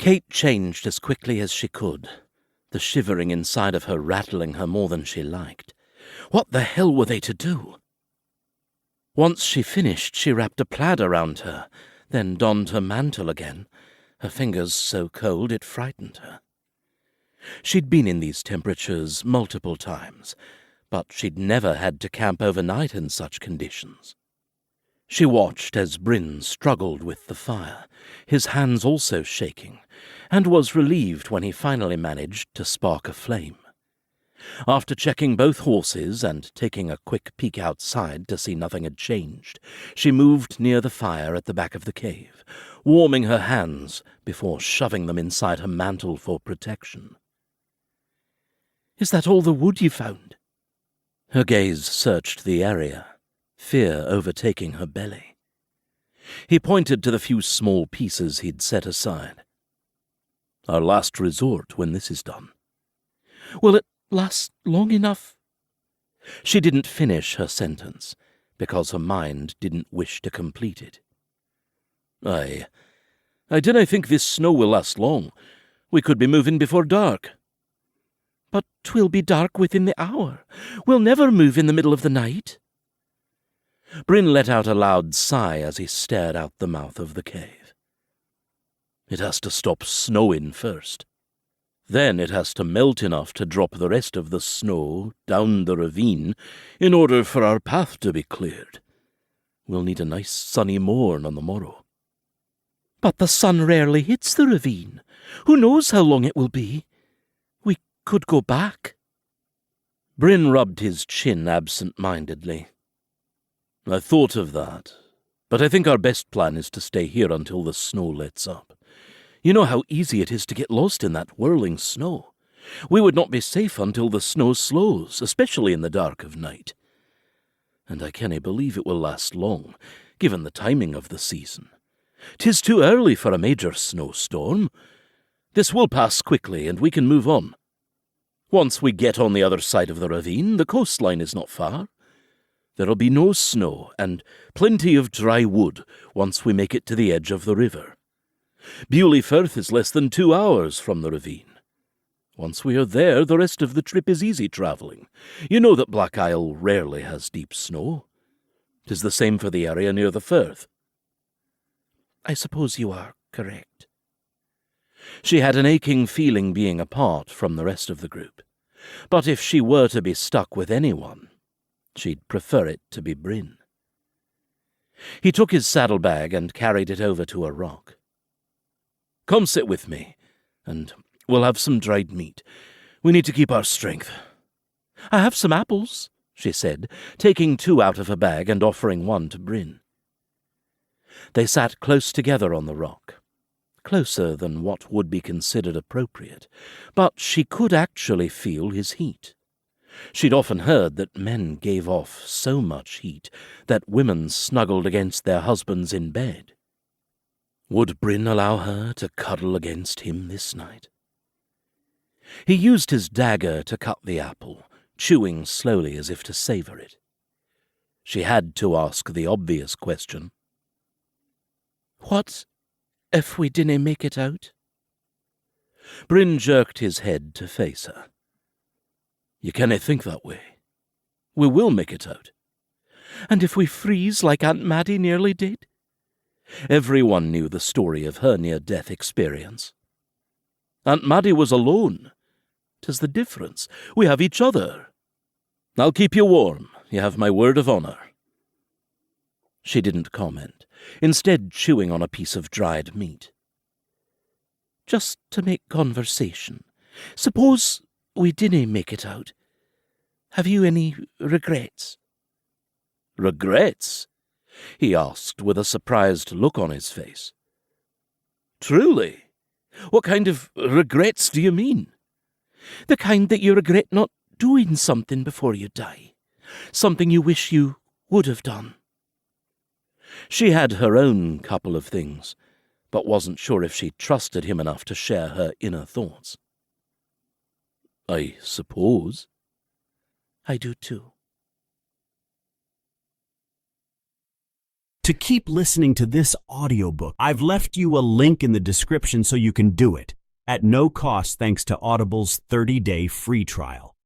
Kate changed as quickly as she could, the shivering inside of her rattling her more than she liked. What the hell were they to do? Once she finished, she wrapped a plaid around her, then donned her mantle again, her fingers so cold it frightened her. She'd been in these temperatures multiple times, but she'd never had to camp overnight in such conditions. She watched as Bryn struggled with the fire, his hands also shaking, and was relieved when he finally managed to spark a flame. After checking both horses and taking a quick peek outside to see nothing had changed, she moved near the fire at the back of the cave, warming her hands before shoving them inside her mantle for protection. "Is that all the wood you found?" Her gaze searched the area, fear overtaking her belly. He pointed to the few small pieces he'd set aside. "Our last resort when this is done." "Will it last long enough?" She didn't finish her sentence, because her mind didn't wish to complete it. I dinna think this snow will last long. We could be moving before dark." "But 'twill be dark within the hour. We'll never move in the middle of the night." Bryn let out a loud sigh as he stared out the mouth of the cave. "It has to stop snowing first. Then it has to melt enough to drop the rest of the snow down the ravine in order for our path to be cleared. We'll need a nice sunny morn on the morrow." "But the sun rarely hits the ravine. Who knows how long it will be? We could go back." Bryn rubbed his chin absent-mindedly. "I thought of that, but I think our best plan is to stay here until the snow lets up. You know how easy it is to get lost in that whirling snow. We would not be safe until the snow slows, especially in the dark of night. And I cannae believe it will last long, given the timing of the season. 'Tis too early for a major snowstorm. This will pass quickly, and we can move on. Once we get on the other side of the ravine, the coastline is not far. There'll be no snow, and plenty of dry wood once we make it to the edge of the river. Bewley Firth is less than 2 hours from the ravine. Once we are there, the rest of the trip is easy travelling. You know that Black Isle rarely has deep snow. 'Tis the same for the area near the Firth." "I suppose you are correct." She had an aching feeling being apart from the rest of the group, but if she were to be stuck with anyone, she'd prefer it to be Bryn. He took his saddlebag and carried it over to a rock. "Come sit with me, and we'll have some dried meat. We need to keep our strength." "I have some apples," she said, taking 2 out of her bag and offering one to Bryn. They sat close together on the rock, closer than what would be considered appropriate, but she could actually feel his heat. She'd often heard that men gave off so much heat that women snuggled against their husbands in bed. Would Bryn allow her to cuddle against him this night? He used his dagger to cut the apple, chewing slowly as if to savour it. She had to ask the obvious question. "What if we dinna make it out?" Bryn jerked his head to face her. "You cannae think that way. We will make it out." "And if we freeze like Aunt Maddie nearly did?" Everyone knew the story of her near-death experience. "Aunt Maddie was alone. 'Tis the difference. We have each other. I'll keep you warm. You have my word of honour." She didn't comment, instead chewing on a piece of dried meat. "Just to make conversation, suppose we dinna make it out. Have you any regrets?" "Regrets?" he asked with a surprised look on his face. "Truly? What kind of regrets do you mean?" "The kind that you regret not doing something before you die. Something you wish you would have done." She had her own couple of things, but wasn't sure if she trusted him enough to share her inner thoughts. "I suppose." "I do too." To keep listening to this audiobook, I've left you a link in the description so you can do it, at no cost thanks to Audible's 30-day free trial.